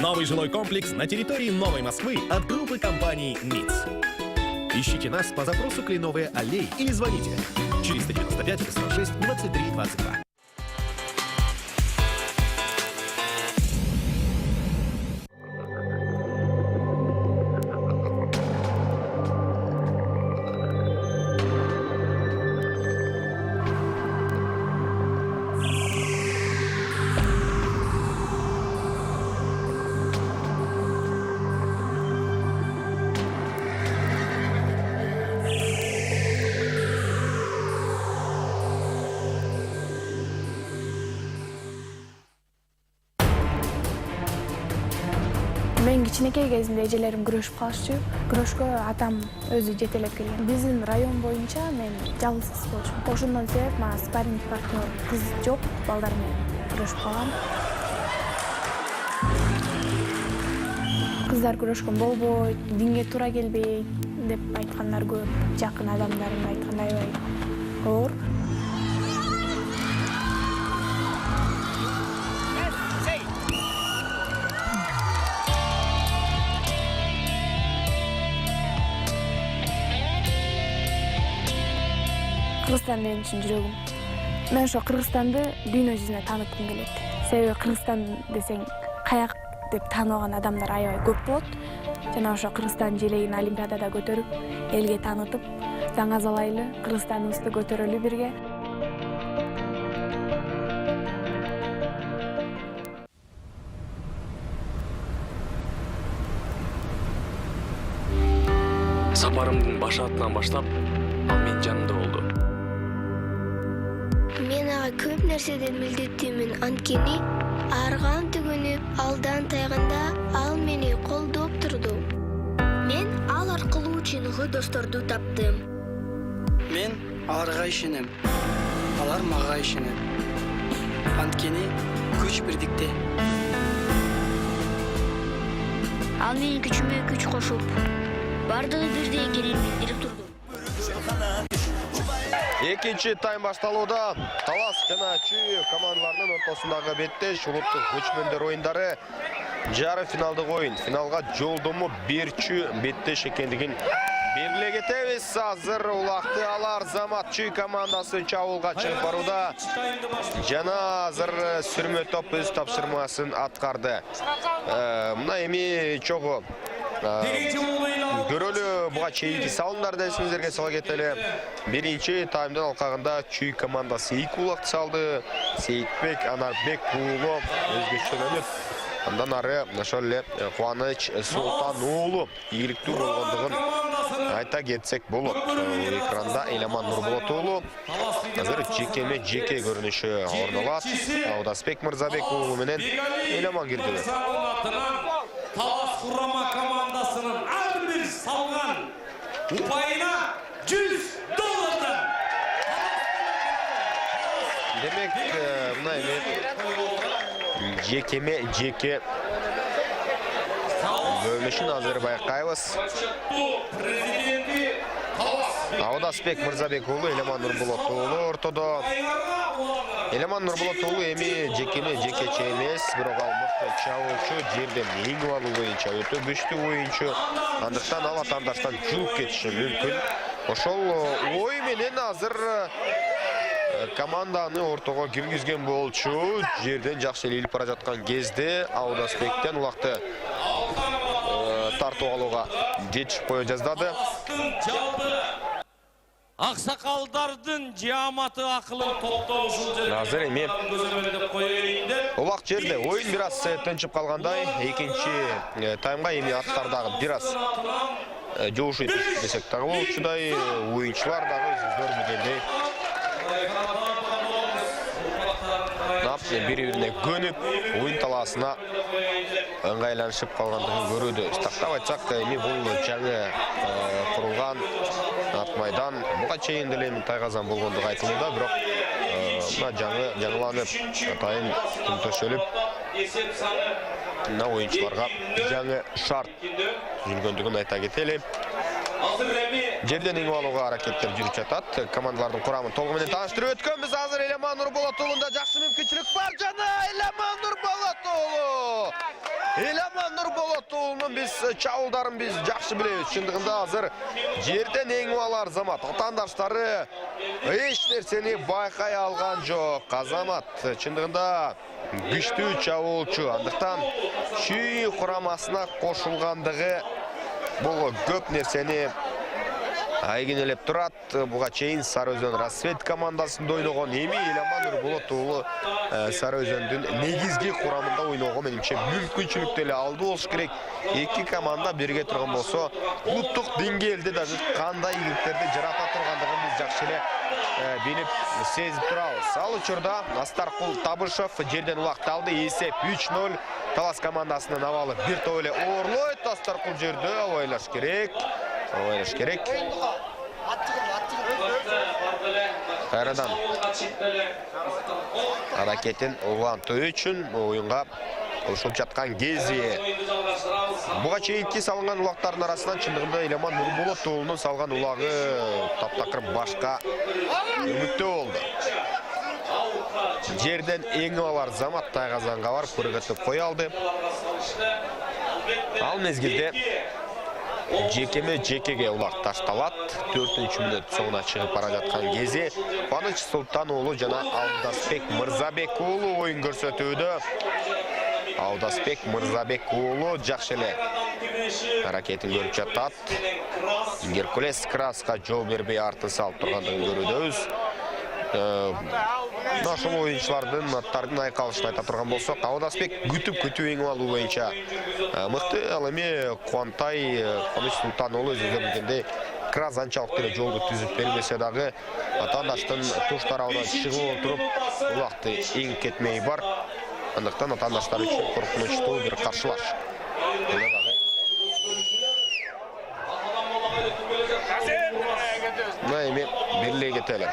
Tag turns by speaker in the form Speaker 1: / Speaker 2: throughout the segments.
Speaker 1: Новый жилой комплекс на территории Новой Москвы от группы компаний МИЦ. Ищите нас по запросу Кленовые аллеи или звоните 495 106 23 22.
Speaker 2: Мен кичинекей кезимде эжелерим күрөшүп калышчу. Күрөшкө атам өзү жетелеп келген. Биздин район боюнча мен жалгыз болчумун. Ошондон себеп мага спарринг партнер кыз жок, балдар менен күрөшүп калгам. Кыздар күрөшкөн болбойт, динге туура келбейт деп айткандар көп. Жакын адамдарым айткандай аябай оор. Кыргызстан менин үчүн жүрөгүм. Мен ошо Кыргызстанды дүйнө жүзүнө тааныткым келет. Себеби Кыргызстан десең каяк деп тааныбаган адамдар аябай көп болот. Жана ошо Кыргызстан желегин Олимпиадада көтөрүп, элге таанытып, даңазалайлы, Кыргызстаныбызды көтөрөлү бирге.
Speaker 3: Сапарымдын башатынан баштап, ал менин жанымда болду.
Speaker 4: Мен ага көп нерседен милдеттүүмүн, анткени аарыгам түгүнүп, алдан тайганда ал мени колдоп турду. Мен ал аркылуу чыныгы досторду таптым.
Speaker 5: Мен аларга ишенем. Алар мага ишенет. Анткени күч бирдикте.
Speaker 4: Ал менин күчүмө күч кошуп, бардыгы бирдей экенин билдирип турду.
Speaker 6: Экинчи тайм башталууда. Талас жана Чүй командаларынын ортосундагы беттеш улуттук көчмөндөр оюндары жарым финалдык оюн. Финалга жолдому берчү беттеш экендигин белгилей кетебиз. Азыр улакты алар Замат Чүй командасын чабуулга чыгып барууда. Жана азыр сүрмө топ өз тапшырмасын аткарды. Мына эми чогуу көрөлү буга чейинки салымдарды эсиңиздерге сала кетели. Биринчи таймдын алкагында Чүй командасы 2 улакты салды. Сейитбек Анарбек уулу өзгөчөлөнүп, андан ары ошол эле Кубаныч Султан уулу ийгиликтүү болгондугун айта кетсек болот. Экранда Эламан Нурболот уулу азыр жекеме жеке көрүнүшү орун алат. Аудасбек Мырзабек уулу менен Эламан кирди.
Speaker 7: Талас Курама командасынын ар бир салган упайына $100.
Speaker 6: Демек, мына эми жекеме жеке бөлүнүшүн азыр байкайбыз. Аудасбек Мырзабек уулу, Эламан Нурболот уулу ортодо. Эламан Нурболот уулу эми жекеме жекече эмес, бирок ал мыкты чабуучу, жерден эңип алуу боюнча өтө күчтүү оюнчу. Андыктан ал атандаштан жууп кетиши мүмкүн. Ошол ой менен азыр команданы ортого киргизген болчу. Жерден жакшы илип бара жаткан кезде Аудасбектен улакты тартып алууга жетишип кое жаздады.
Speaker 7: Аксакалдардын жааматы акылын топтоо ушул жерде.
Speaker 6: Азыр эми улак жерде оюн бир аз тынчып калгандай. Экинчи таймга эми аттар дагы бир аз жуушуй десек дагы болчудай, оюнчулар дагы зор дегендей. Бири-бирине көнүп, оюн талаасына ыңгайланышып калгандыгын көрүүдө. Тактап айтсак, эми бул жаңы курулган ат майдан буга чейин деле тайгазан болгондугу айтылууда, бирок мына жаңыланып, атайын күн төшөлүп, мына оюнчуларга жаңы шарт түзүлгөндүгүн айта кетели. жерден еңіп алуға аракеттер жүріп жатат. Командалардың құрамын толығымен таныштырып өткенбіз. Азыр Еламан Нұрболатұлында жақсы мүмкіншілік бар. Жана Еламан Нұрболатұлы. Еламан Нұрболатұлының біз чауылдарын біз жақсы білеміз. Шындығында азыр жерден еңіп алар Азамат. Отандаштары еш нәрсені байқай алған жоқ. Азамат шындығында күшті чауылчы. Андықтан Шүй құрамасына қосылғандығы бұл көп нәрсені айгенелеп тұрат. Бұға чейін Сарыөзен Рассвет командасында ойнаған эми Еламан Нұрболатұлы Сарыөзендің негізгі құрамында ойнауға меніңше мүмкіншіліктері алды болуш керек. Екі команда бірге тұрған болса, клубтық деңгейде даже қандай игіліктерді жарата тұрғандығын біз жақшылы біліп сезіп тұрабыз. Ал учурда Астарқұл Табышев жерден уақыт алды. Есеп 3-0. Талас командасының авалы бір тойлы орлойд. Астарқұл жерді ойлаш керек. Қайрадан аракетін ұлғанту үшін ойынға қосылып жатқан кезде. Бұға чейінке салынған ұлақтардың арасынан шындығында Еламан Нұрболатұлының салған ұлағы таптақыр башқа үмітті болды. Жерден еңіп алар Замат Тайғазанға бар көрігітіп қой алды. Ал мезгілде жекеге ұлақ ташталат. 4-ші минут соңына шығып бара жатқан кезде Қуаныш Сұлтанұлы жана Алдасбек Мырзабекұлы ойын көрсөтүүдө. Алдасбек Мырзабекұлы жақшылы әрекетін көріп жатат. Геркулес Красқа жол бербей артын салып тұрғандығын көрудөбүз. Нашыл ойыншылардың аттардың айқалышын айта тұрған болса, Алдасбек күтіп еңіп алу бойынша мықты. Ал эми Қуантай Қуаныш Сұлтанұлы өзіңізге білгенде Крас анчалықты жолды түзіп бермесе дағы атандаштың туш тарауынан шығып отырып уақытты ең кетмей бар. Андықтан атандаштар үшін қорқынышты бір қаршылаш. Найме бірлей кетелі.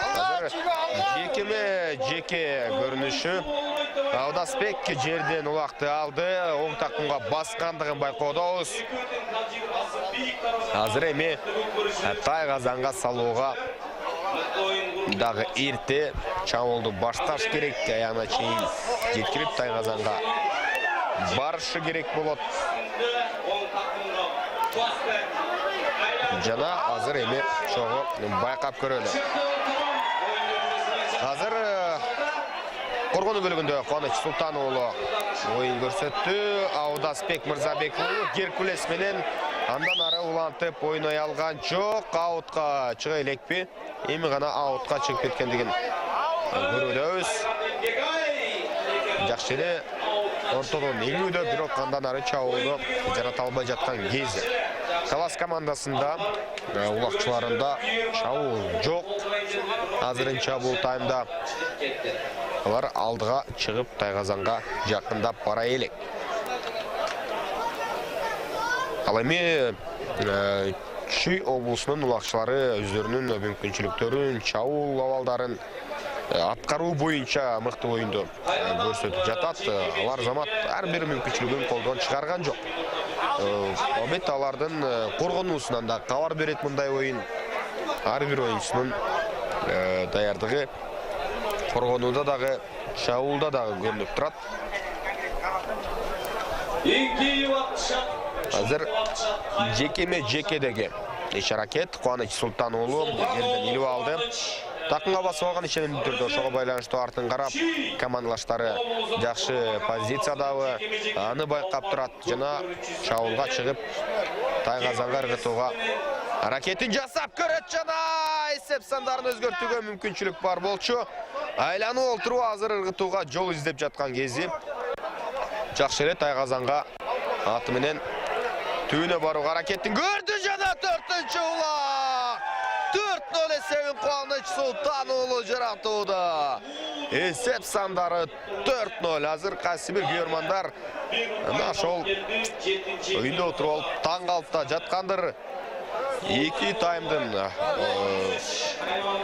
Speaker 6: Жеке көрініші. Алдасбек жерден уақытты алды. Оң тақымға басқандығын байқаудауыз. Азыр еме Тайғазанға салуға дағы ерте чауылды башташ керек. Аяғына чейін жеткіріп Тайғазанға барышы керек болады. Жана азыр еме шоғы байқап көрелі. Азыр қорғаны бөлігінде Қуаныш Сұлтанұлы ойын көрсетті. Алдасбек Мырзабекұлы Геркулес менен андан ары улантып ойнай алған жоқ. Аутқа шыға елекпе. Емі ғана аутқа шығып кеткендігін көрудөбүз. Жақшылы ортодон еңуді бирок андан ары чауылды жарата албай жатқан кезі. Талас командасында улақчыларында чауыл жоқ. Азырын чабуыл таймда олар алдыға шығып Тайғазанға жақындап бара елек. Ал эми Шүй облысының улақшылары өздерінің мүмкіншіліктерін, чауыл авалдарын атқару бойынша мықты ойынды көрсетіп жатат. Алар Замат әрбір мүмкіншілігін қолдан шығарған жоқ. Обет алардың қорғануысынан да қавар берет мұндай ойын. Әрбір ойыншының даярдығы қорғануда дағы, чауылда дағы көрініп тұрат. Азыр жекедегі еш аракет Қуаныш Сұлтанұлы жерден елу алды. Тақынға басып алған ішенен түрді шоға байланышты артын қарап, командалаштары жақшы позициядауы аны байқап тұрат. Жана чауылға шығып Тайғазанға ырғытуға аракетін жасап көрет. Жана есеп сандарын өзгертуге мүмкіншілік бар болчу. Айланы олтыру азыр ырғытуға жол іздеп жатқан кезде жақшылы Тайғазанға атыменен түйіне баруға аракетін көрді. Жана 4-ші улақ 4-0 есебін Қуаныш Сұлтанұлы жаратуда. Есеп сандары 4-0. Азыр қасибір көрмандар нашол ойында отыру алып таң қалыпта жатқандыр. Екі таймдың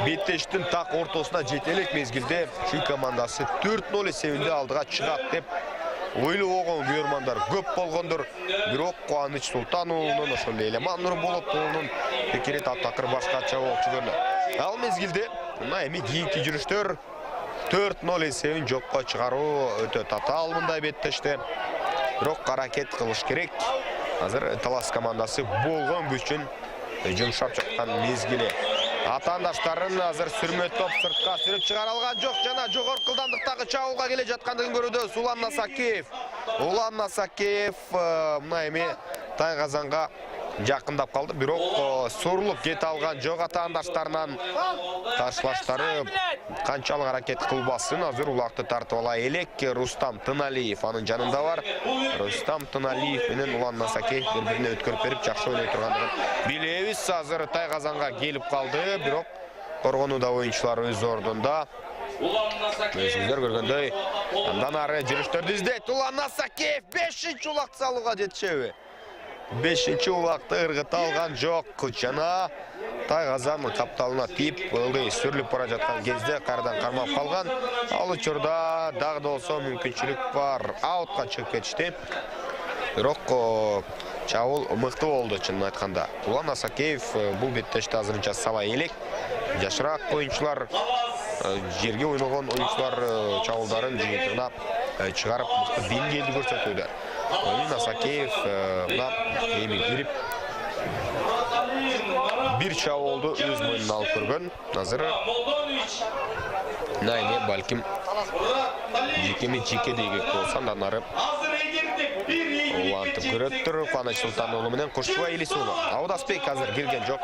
Speaker 6: беттештің тақ ортосына жетелік мезгілде Шүй командасы 4-0 есебінде алдыға шығат деп ойлы болған көрермандар көп болғандар. Бирок Кубаныч Султановнун, ошол Эламан Нурболотовнун пикири таптакыр башкача болчу көрүнөт. Ал мезгилде мына эми кийинки жүрүштөр 4-0 эсебин жокко чыгаруу өтө татаал мындай беттеште. Бирок аракет кылыш керек. Азыр Талас командасы болгон күчүн жумшап жаткан мезгили. Атандаштарын азыр сүрмөт топ сыртка сүрүп чыгара алган жок, жана жогорку ылдамдыктагы чабуулга келе жаткандыгын көрүүдө Улан Насакеев. Улан Насакеев мына эми Тайгазанга жакындап калды, бирок сурулуп кете алган жок. Атандаштарынан каршылаштары канчалык аракет кылбасын, азыр улакты тартып ала элек. Рустам Тыналиев анын жанында бар. Рустам Тыналиев менен Улан Насакеев бири-бирине өткөрүп берип жакшы ойной тургандыгын билебиз. Азыр Тайгазанга келип калды, бирок коргонууда оюнчулар өз ордунда. Өзүңүздөр көргөндөй, андан ары жүрүштөрдү издейт. Улан Насакеев 5-чи улакты салууга жетишеби? 5-чи улакты ыргыта алган жок. Жана Тайгазан капталына тип ылдый сүрүлүп бара жаткан кезде кардан кармап калган. Ал учурда дагы да болсо мүмкүнчүлүк бар. Аутка чыгып кетишти. Бирок чабуул мыкты болду чынын айтканда. Улан Насакеев бул беттешти азырынча сала элек. Жашыраак оюнчулар, жерге ойногон оюнчулар чабуулдарын жыйынтыгына чыгарып мыкты деңгээлди көрсөтүүдө. Улан Насакеев эми кирип бир чабуулду өз мойнуна алып көргөн. Азыр эми балким жеке дегек болса, андан ары улантып көрөттүр. Кубаныч Султан уулу менен Кушчубай Илис уулу. Аудасбек азыр келген жок.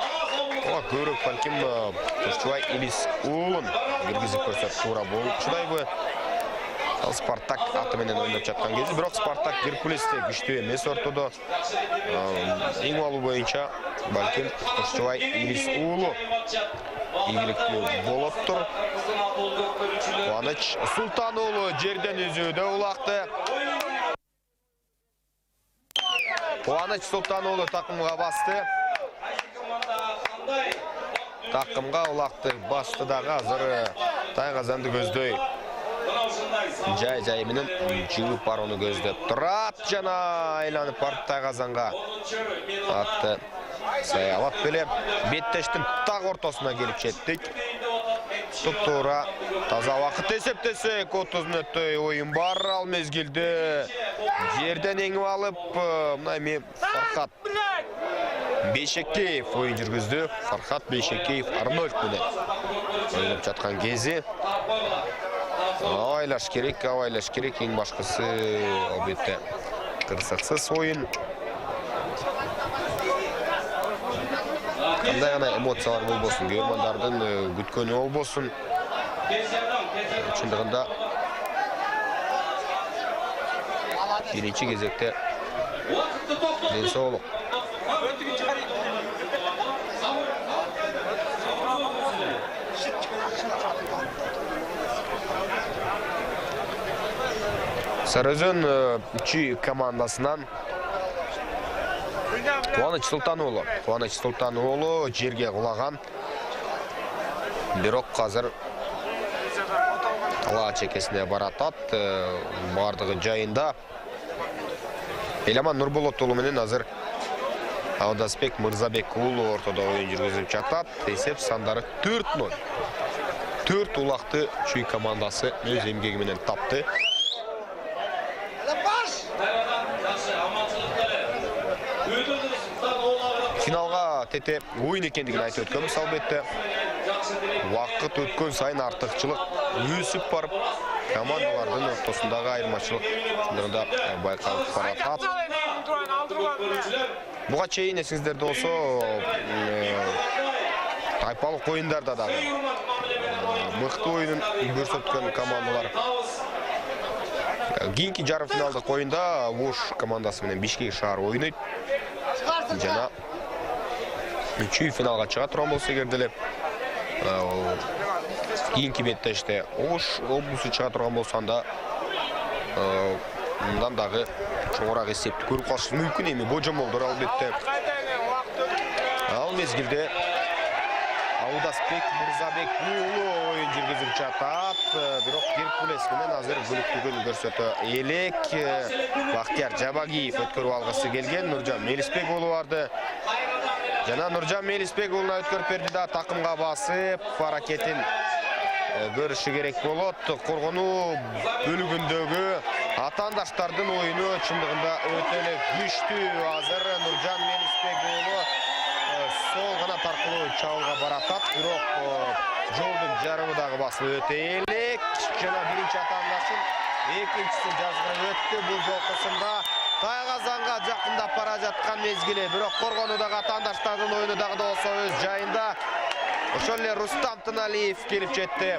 Speaker 6: Көрөк балким Кушчубай Илис уулун киргизип көрсөт туура болчудайбы. Ал Спартак аты менен ойноп жаткан кезде, бирок Спартак Геркулесте күчтүү эмес ортодо. Эң алуу боюнча балким Кушчубай Илис уулу ийгиликтүү болоптур. Кубаныч Султан уулу жерден үзүүдө улакты. Кубаныч Султан уулу такымга басты. Такымга улакты басты дагы, азыр Тайгазанды көздөй. Жай менен жыгып барууну көздөп турат, жана айланып барып Тайгазанга атты саябат беле беттештин так ортосуна келип жеттик. Туп-туура таза убакыт эсептесек 30 мүнөттөй оюн бар. Ал мезгилде жерден эңип алып мына эми Фархат Бейшекеев оюн жүргүздү. Фархат Бейшекеев Арнольд менен ойноп жаткан кези. Авайлаш керек, эң башкысы албетте кырсыксыз оюн. Кандай гана эмоциялар болбосун, көрөрмандардын күткөнү болбосун. Чындыгында биринчи кезекте ден соолук. Сарыөзөн Чүй командасынан Кубаныч Султан уулу жерге кулаган. Бирок азыр тала чекесине баратат, бардыгы жайында. Эламан Нурболот уулу менен азыр Аудасбек Мырзабек уулу ортодо оюн жүргүзүп жатат. Эсеп сандары 4-0. 4 улакты Чүй командасы өз эмгеги менен тапты. Финалга тете оюн экендигин айтып өткөнбүз албетте. Убакыт өткөн сайын артыкчылык өсүп барып, командалардын ортосундагы айырмачылык чындыгында байкалып баратат. Буга чейин эсиңиздерде болсо, тайпалык оюндарда дагы мыкты оюнун көрсөткөн командалар. Кийинки жарым финалдык оюнда Вош командасы менен Бишкек шаар ойнойт. Жана Чүй финалга чыга турган болсо эгерде эле кийинки беттеште Ош облусу чыга турган болсо анда мындан дагы чоңураак эсепти көрүп калышы мүмкүн. Эми божомолдор албетте. Ал мезгилде Аудасбек Мырзабек уулу оюн жүргүзүп жатат. Бирок Геркулес менен азыр бүлүктүгүн көрсөтө элек. Бактияр Жабагиев өткөрүп алгысы келген. Нуржан Мелисбек уулу барды. Жана Нуржан Мелисбек уулуна өткөрүп берди да такымга басып аракетин көрүшү керек болот. Коргонуу бөлүгүндөгү атаандаштардын оюну чындыгында өтө эле күчтүү. Азыр Нуржан Мелисбек уулу сол канат аркылуу чабуулга баратат, бирок жолдун жарымы дагы басылып өтө элек. Жана биринчи атаандашын экинчиси жазгырып өттү. Бул жолкусунда Тайгазанга жакындап бара жаткан мезгили, бирок коргонуудагы атаандаштардын оюну дагы да болсо өз жайында. Ошол эле Рустам Тыналиев келип жетти.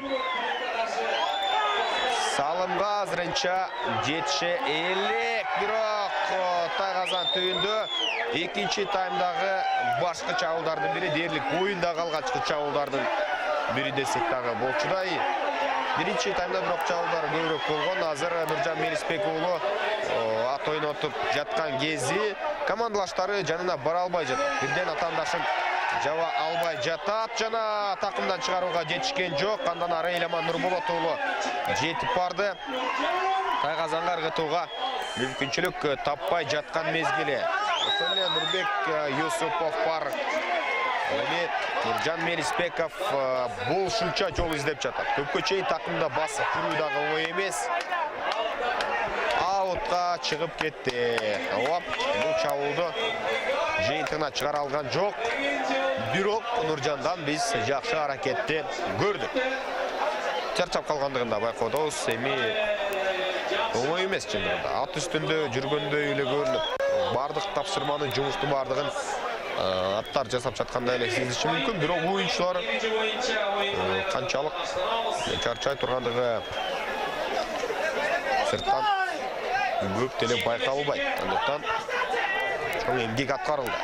Speaker 6: Салымга азырынча жетише элек, бирок Тайгазан түбүндө экинчи таймдагы башкы чабуулдардын бири, дээрлик оюндагы алгачкы чабуулдардын бири десек дагы болчудай. Биринчи таймда бирок чабуулдар көбүрөөк болгон. Азыр Нуржан Мелисбек уулу ат ойнотуп жаткан кези командалаштары жанына бара албай жатат. Бирден атаандашын жаба албай жатат жана такымдан чыгарууга жетишкен жок. Андан ары Эламан Нурболот уулу жетип барды. Тайгазанга ыргытууга мүмкүнчүлүк таппай жаткан мезгили. Ошол эле Нурбек Юсупов бар. Нуржан Мелисбеков болушунча жол издеп жатат. Көпкө чейин такымда басып жүрүү дагы оңой эмес. Аутка чыгып кетти. Бул чабуулду жыйынтыгына чыгара алган жок. Бирок Нуржандан биз жакшы аракетти көрдүк. Чарчап калгандыгын да байкоодобуз. Эми оңой эмес чындыгында. Ат үстүндө жүргөндөй эле көрүнөт. Бардык тапшырманы, жумуштун бардыгын аттар жасап жаткандай эле сезиши мүмкүн. Бирок оюнчулар канчалык чарчай тургандыгы сырттан көп деле байкалбайт. Андыктан чоң эмгек аткарылды.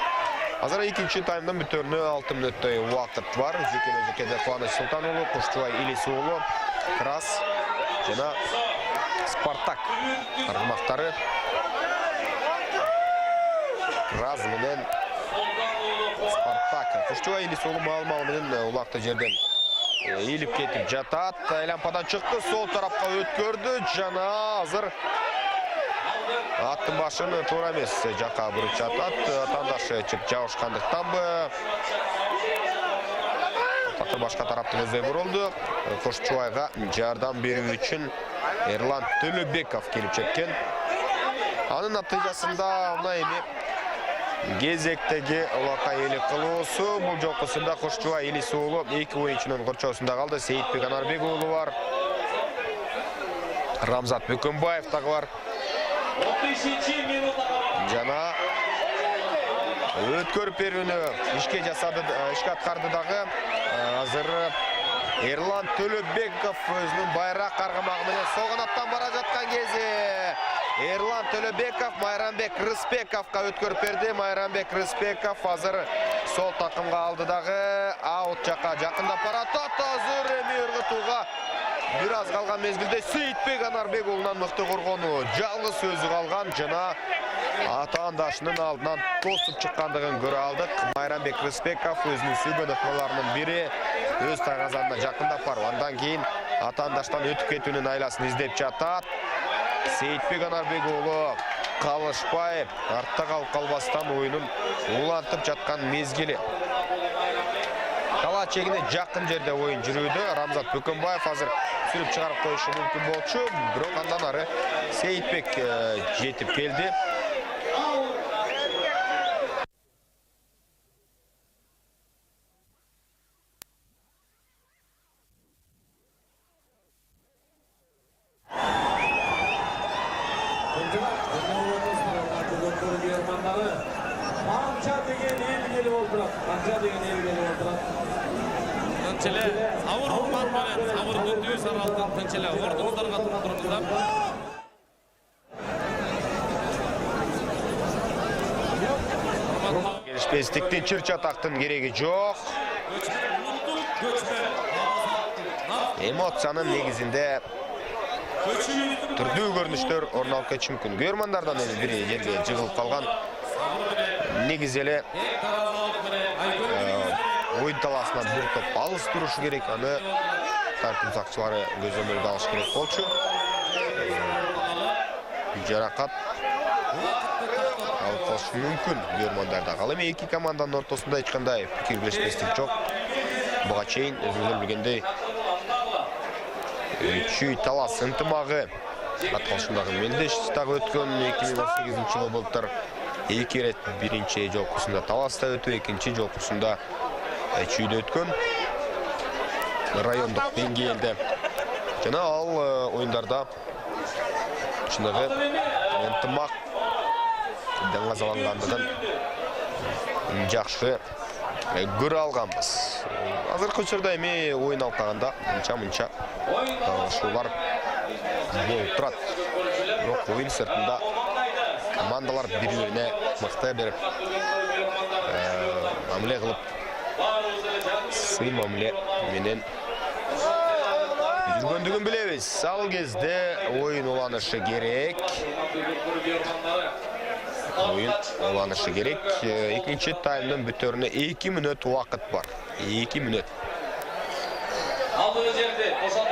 Speaker 6: Азыр экинчи таймдын бүтөрүнө 6 мүнөттөй убакыт бар. Жекеме-жекеде Кубаныч Султан уулу, Кушчубай Илис уулу, Крас жана Спартак аргымактары Крас менен Спартак. Кушчубай Илис уулу маал-маал менен улакты жерден ийилип кетип жатат. Лампадан чыкты, сол тарапка өткөрдү жана азыр аттын башын туура эмес жакка буруп жатат. Атаандашы чып жабышкандыктанбы? Такыр башка тараптын өзүнө бурулду. Кушчубайга жардам берүү үчүн Эрлан Төлөбеков келип жеткен. Анын натыйжасында мына эми кезектеги улакай ээлик кылуусу. Бул жолкусунда Кушчубай Илис уулу эки оюнчунун корчоосунда калды. Сейитбек Анарбек уулу бар. Рамзат Бөкөнбаев дагы бар. Жана өткөрүп берүүнү ишке жасады, ишке аткарды дагы. Азыр Эрлан Төлөбеков өзүнүн байрак аргымагы менен сол канаттан бара жаткан кези Эрлан Төлөбеков Майрамбек Рыспековго өткөрүп берди. Майрамбек Рыспеков азыр сол такымга алды дагы. Аут жакка жакындап баратат. Азыр эми ыргытууга бир аз калган мезгилде Сейитбек Анарбек уулунан мыкты коргонуу жалгыз өзү калган жана атаандашынын алдынан тосуп чыккандыгын көрө алдык. Майрамбек Рыспеков өзүнүн сүйгөн ыкмаларынын бири өз Тайгазанына жакындап барып, андан кийин атаандаштан өтүп кетүүнүн айласын издеп жатат. Сейитбек Анарбек уулу калышпай, артта калып калбастан оюнун улантып жаткан мезгили. Кала чегине жакын жерде оюн жүрүүдө. Рамзат Бөкөнбаев азыр сүрүп чыгарып коюшу мүмкүн болчу, бирок андан ары Сейитбек жетип келди. Келишпестиктин чыр-чатактын кереги жок. Эмоциянын негизинде түрдүү көрүнүштөр орун алып кетиши мүмкүн. Көрмандардан эми бири жерге жыгылып калган. Негизи эле ойын таласынан бір топ алыс тұрушы керек, аны тәртіп сақшылары көзөмөлгө алыш керек болчу. Жарақат алып қалышы мүмкін көрмандарда. Ал эми эки команданын ортосунда эч кандай пикирлешпестик жок. Буга чейин өзүңөр билгендей чүй талас ынтымагы аткалышындагы мелдештагы өткөн 2018-жылы былтыр эки рет биринчи жолкусунда таласта өтүп, экинчи жолкусунда чүйдө өткөн райондук деңгээлде. Жана ал оюндарда чыныгы ынтымак даңазалангандыгын жакшы көрө алганбыз. Азыркы учурда эми оюн алкагында мынча талашуулар болуп турат. Бирок оюн сыртында командалар бири-бирине мыкты бир мамиле кылып, сый мамиле менен жүргөндүгүн билебиз. Ал кезде оюн уланышы керек. Oyun olanışı gerek. İkinci tayımdan bütörüne 2 minut vakit var. 2 minut.
Speaker 7: Aldığınız yerde boşalt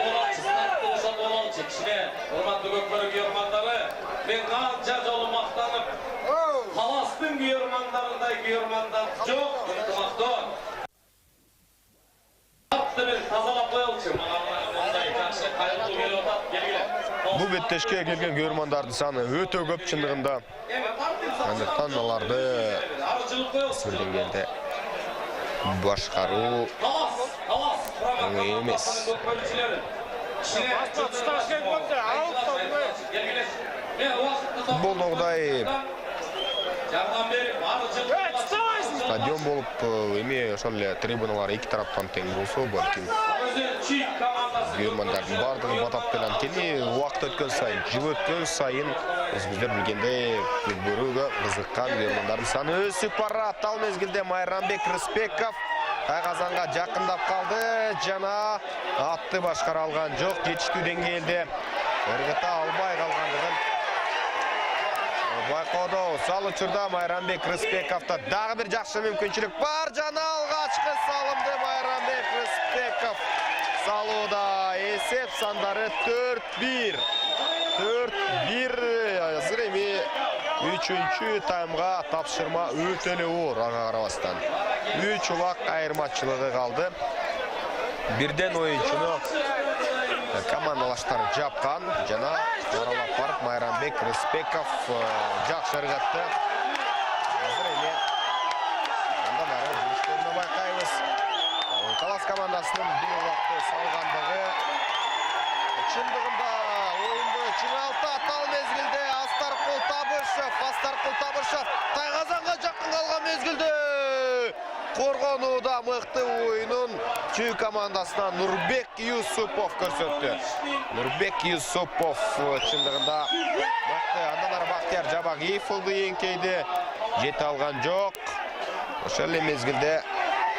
Speaker 7: olalım kişine hormatlı gökbörü görmanları ben kanca jolu maktanıp Talas'tın görmanlar çok ıntımaktan. Hattı bir tazalap koyalım.
Speaker 6: Bu betteşke kelgen görmandарды саны өтө көп чындыгында. Андыктан аларды бир деңгээлде башкаруу оңой эмес. Футболдогудай стадион болуп, эми ошол эле трибуналар эки тараптан тең болсо, балким görmandардын бардыгы батап келе анткени убакыт өткөн сайын, жыл өткөн сайын өзүңүздөр билгендей көрүүгө кызыккан görмандардын саны өсүп барат. Ал мезгилде Майрамбек Рыспеков тайгазанга жакындап калды жана атты башкара алган жок. Жетиштүү деңгээлде ыргыта албай калгандыгын байкоодо. Ал учурда Майрамбек Рыспековдо дагы бир жакшы мүмкүнчүлүк бар жана алгачкы салымды Майрамбек Рыспеков салууда. Эсеп сандары 4-1. 4-1. Азыр эми 3-чү таймга тапшырма өтө эле оор, ага карабастан. 3 улак айырмачылыгы калды. Бирден оюнчуну командалаштар жапкан жана аралап барып Майрамбек Рыспеков жакшы ыргатты. Азыр эми андан ары жүрүштөрүнө байкайбыз. Талас командасынын бир убакты салгандыгы чындыгында оюнду чыңалтат. Ал мезгилде Астаркул Табышев Тайгазанга жакын калган мезгилде коргонууда мыкты оюнун чүй командасына Нурбек Юсупов көрсөттү. Нурбек Юсупов чындыгында мыкты. Андан ары Бактияр Жабагиев эңкейди, жете алган жок. Ошол эле мезгилде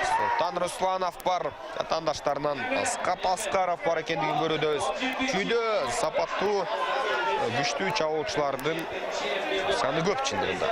Speaker 6: Султан Русланов бар, атандаштарынан Аскат Аскаров бар экендигин көрүүбүз. Чүйдө сапаттуу, күчтүү чабуучулардын саны көп чындыгында.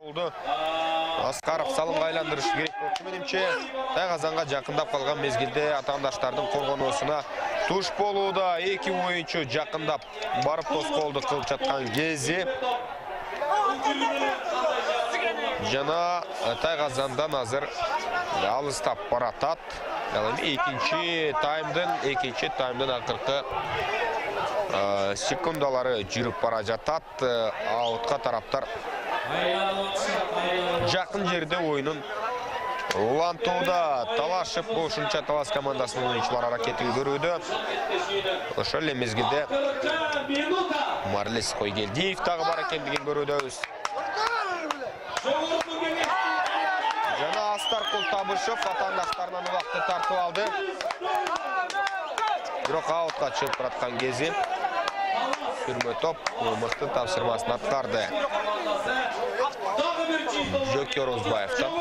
Speaker 6: Oldu. Asqarov салымға айландырышы керек болчу менимче. Тайгазанга жакындап калган мезгилде атаандаштардын коргоонусуна туш болууда. Эки оюнчу жакындап барып тоскоолду кылып жаткан кези. Жана Тайгазандан азыр алыстап баратат. Экинчи таймдын акыркы секундалары жүрүп бара жатат. Аутка тараптар жакын жерде ойунун улантууда. Талашып ошунча Талас командасынын оюнчулары аракетин көрүүдө. Ошол эле мезгилде Марлес Койгелдиев дагы бар экендигин көрүүдөбүз. Жана Астаркул Табышев атаандаштарынан убакытты тартып алды. Бирок аутка чыгып бараткан кези сүрмө топ мыкты тапшырмасын аткарды. Жөкер Озбаевтан.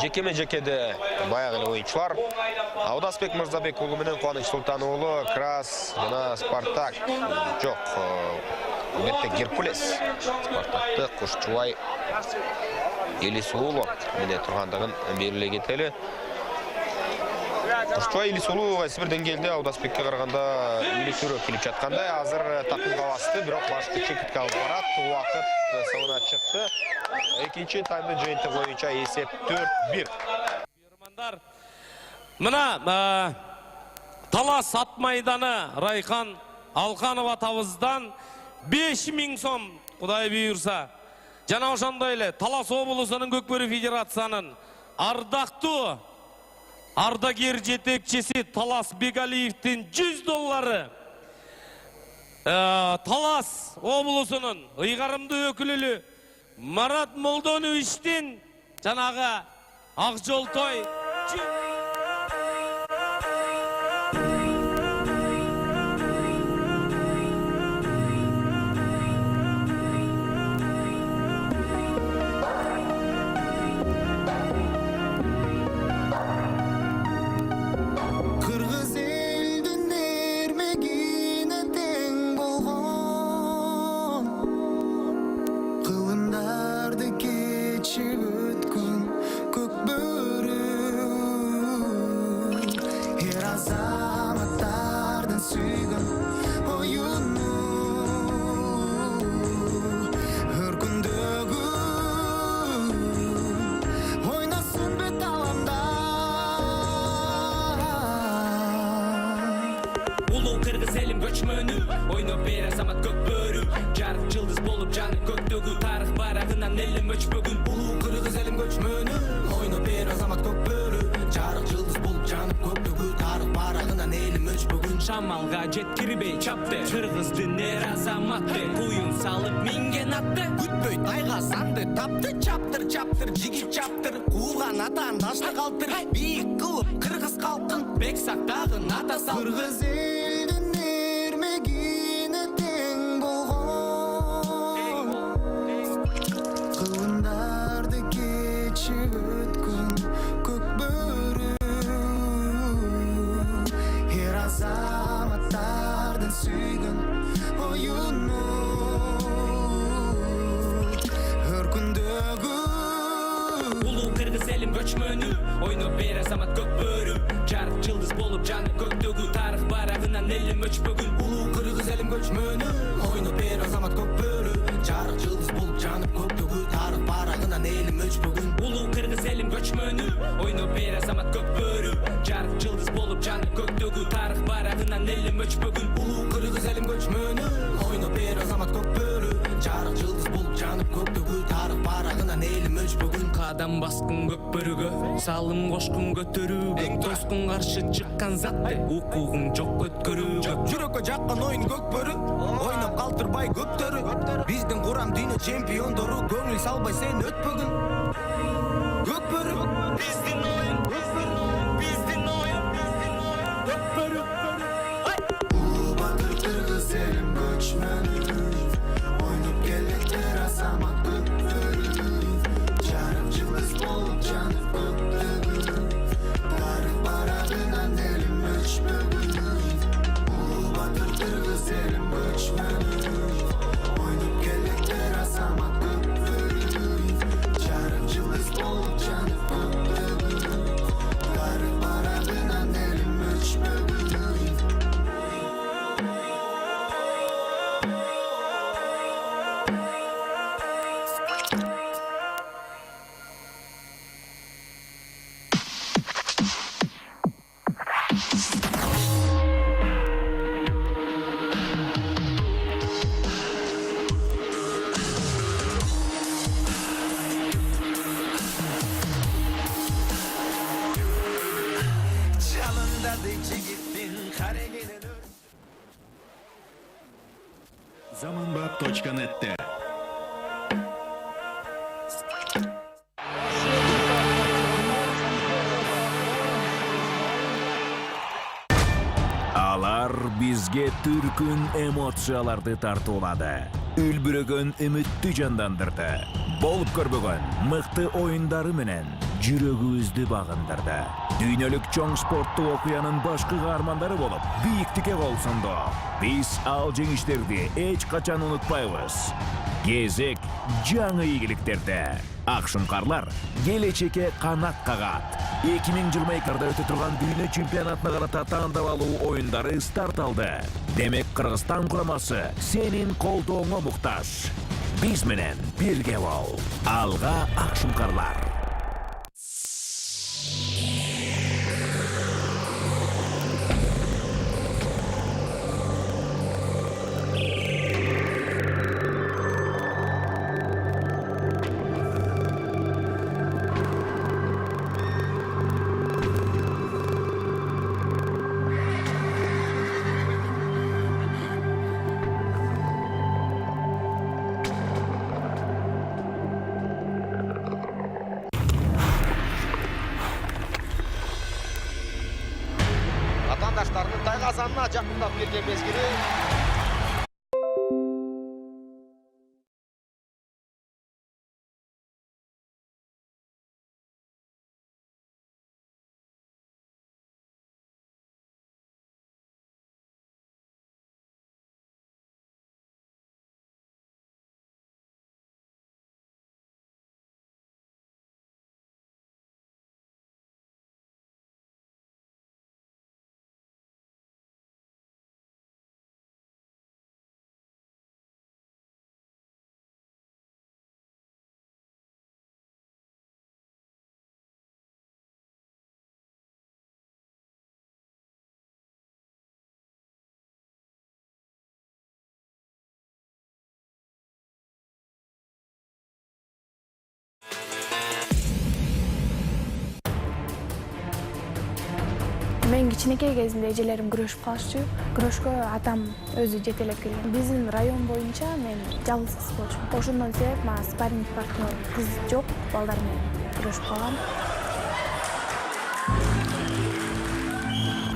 Speaker 6: Жекеме-жекеде баягы эле оюнчулар. Аудасбек Мырзабек уулу менен Кубаныч Султан уулу, Крас жана Спартак. Жок, Метте Геркулес. Спартакты Кушчубай Элис уулу мене тургандыгын белгилей кетели. Кушчубай Элис уулу кайсы бир деңгээлде Аудасбекке караганда үйлүкүрөөк келип жаткандай. Азыр такымга басты, бирок башкы чекитке алып барат. Убакыт соңуна чыкты. Экинчи таймдын жыйынтыгы боюнча эсеп 4-1.
Speaker 7: Мына Талас ат майданы Райхан Алканов атабыздан 5000 сом Кудай буйрса. Жана ошондой эле Талас облусунун Көкбөрү федерациянын ардактуу ардагер жетекчиси Талас Бегалиевдин $100. Талас облусунун ыйгарымдуу өкүлү Марат Молдоновичтин жанагы ак жолтой
Speaker 8: Oyunu bir azamat Gökbörü Jarık yıldız bolup canı göktөгü Tarık barağından elim öçbөгün Ulu kırgız elim göçmönü Oyunu bir azamat Gökbörü Jarık yıldız bolup canı göktөгü Tarık barağından elim öçbөгün Şamalga jetkiribey çaptı Kırgızdın er azamatты Kuyun salıp mingen attı Gütböy tayga sandı taptı Çaptır çaptır jigit çaptır Kuğan atan taşlı kaltır Biyik kılıp kırgız kalkın Bek saktağın ata sal Kırgız elden ermegine teң болгон Кылымдарды кечип өткөн Көкбөрү Эр азаматтардын сүйгөн оюну Өркүндөгү Улуу кыргыз элим көчмөнү Ойноп бер азамат Көкбөрү Жарык жылдыз болуп жаны көктөгү Тарых барагынан элим өчпөгүн Улуу кыргыз элим көчмөнү Ойноп бер азамат Көкбөрү Жарык жылдыз болуп жаны көктөгү Тарых барагынан элим өчпөгүн Улуу кыргыз элим көчмөнү Ойноп бер азамат Көкбөрү Жарык жылдыз болуп жаны көктөгү Тарых барагынан элим өчпөгүн Улуу кыргыз элим көчмөнү Ойноп бер азамат Көкбөрү Жарык жылдыз болуп жаны көктөгү Тарых барагынан элим өчпөгүн Кадам баскын Көкбөрүгө Салым кошкун көтөрүүгө Тоскун каршы чыккан затты укугуң жок өткөрүүгө Жүрөккө жаккан оюн Көкбөрү Ойноп калтырбай көптөрү Биздин курам дүйнө чемпиондору Көңүл салбай сен өтпөгүн Көкбөрү Биздин оюн Биздин оюн Көкбөрү Улуу батыр кыргыз элим көчмөнү Ойноп келеттер азамат Көкбөрү Жарык жылдыз болуп жанып көктөгү
Speaker 9: Samba.net'te.
Speaker 10: Алар бизге түркүн эмоцияларды тартуулады. Үлбүрөгөн үмүттү жандандырды. Болуп көрбөгөн мыкты оюндары менен жүрөгүбүздү багындырды. Дүйнөлүк чоң спорттуу окуянын башкы каармандары болуп, бийиктикке кол сунду. Биз ал жеңиштерди эч качан унутпайбыз. Кезек жаңы ийгиликтерде. Акшумкарлар келечекке канат кагат. 2022-да өтө турган дүйнө чемпионатына карата тандап алуу оюндары старт алды. Демек Кыргызстан курамасы сенин колдооңо муктаж. Биз менен бирге бол. Алга Акшумкарлар.
Speaker 6: Vatandaşlarının tayqazanına жақындап берген мезгілі.
Speaker 2: Мен кичинекей кезинде эжелерим күрөшүп калышчу. Күрөшкө атам өзү жетелеп келген. Биздин район боюнча мен жалгыз болчумун. Ошондон себеп мага спарринг партнер кыз жок, балдар менен күрөшүп калгам.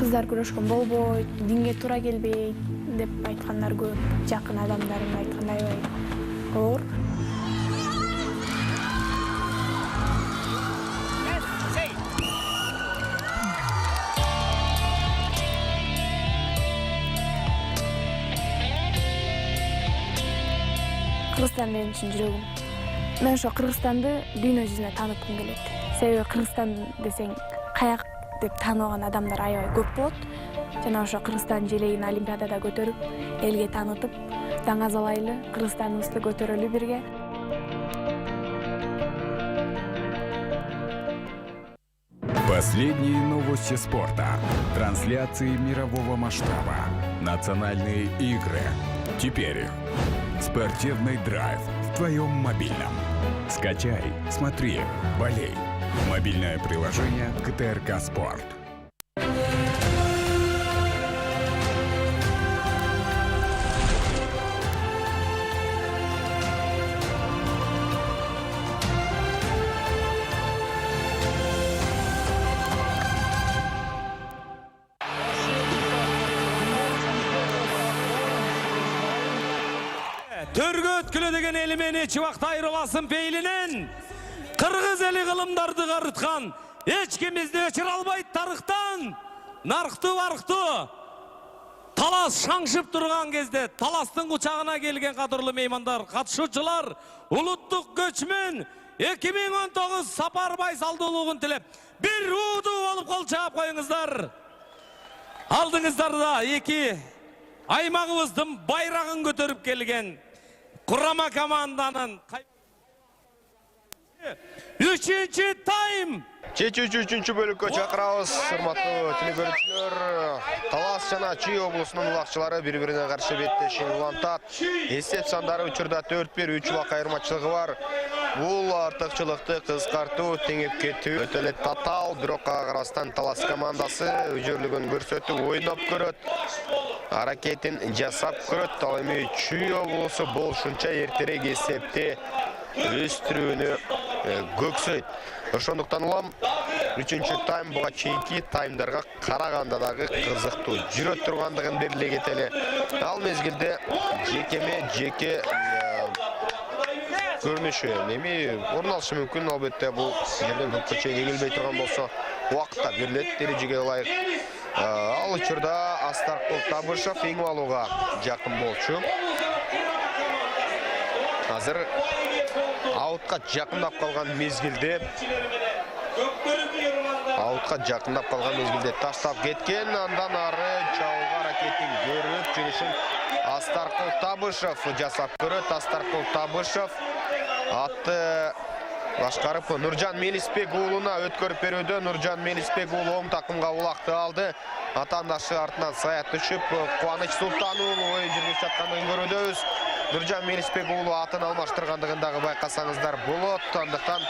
Speaker 2: Кыздар күрөшкөн болбойт, динге туура келбейт деп айткандар көп. Жакын адамдарым айткандай аябай оор. Кыргызстан менин үчүн жүрөгүм. Мен ошо Кыргызстанды дүйнө жүзүнө тааныткым келет. Себеби Кыргызстан десең каяк деп тааныбаган адамдар аябай көп болот. Жана ошо Кыргызстан желегин Олимпиадада көтөрүп, элге таанытып, даңазалайлы, Кыргызстаныбызды көтөрөлү бирге.
Speaker 11: Последние новости спорта, трансляции мирового масштаба, национальные игры. Теперь спортивный драйв в твоем мобильном. Скачай, смотри, болей. Мобильное приложение КТРК Спорт.
Speaker 7: Төргө өткүлө деген элимени чыбакта айрыласын пейлинен Кыргыз эли кылымдарды карыткан эч ким бизди өчүрө албайт тарыхтан. Нарктуу барктуу талас шаңшып турган кезде таластын кучагына келген кадырлуу меймандар, катышуучулар, улуттук көчмөн 2019 сапар байсалдуулугун тилеп бир уудуу болуп кол чаап коюңуздар. Алдыңыздарда эки аймагыбыздын байрагын көтөрүп келген Kurama komandanın 3-cü tayım.
Speaker 6: 3-cü bölükкө чакырабыз, урматтуу телекөрүүчүлөр. Талас жана Чүй облусунун улакчылары бири-бирине каршы беттешин улантат. Эсеп сандары учурда 4-1 3 улак айырмачылыгы бар. Бул артыкчылыкты кыскартуу, теңеп кетүү өтө эле татаал, бирок карабастан Талас командасы өжөрлүгүн көрсөтүп ойноп көрөт. аракетин жасап көрөт. Ал эми Чүй облусу болушунча эртерээк эсепте өстүрүүнү көксөйт. Ошондуктан улам 3-чү тайм буга чейинки таймдарга караганда дагы кызыктуу жүрө тургандыгын белгилей кетели. Ал мезгилде жеке көрүнүшү эми орун алышы мүмкүн. Албетте бул жерден көпкө чейин эгилбей турган болсо убакытта берилет дережеге ылайык. Ал учурда Астаркул Табышев эңип алууга жакын болчу. Азыр аутка жакындап калган мезгилде таштап кеткен. Андан ары чабууга аракетин көрүп жүрүшүн Астаркул Табышев жасап көрөт. Астаркул Табышев атты башкарып Нуржан Мелисбек уулуна өткөрүп берүүдө. Нуржан Мелисбек уулу оң такымга улакты алды. Атандашы артынан саят түшүп, Кубаныч Султан уулу оюн жүргүзүп жаткандыгын көрүүдөбүз. Нуржан Мелисбек уулу атын алмаштыргандыгын дагы байкасаңыздар болот. Андыктан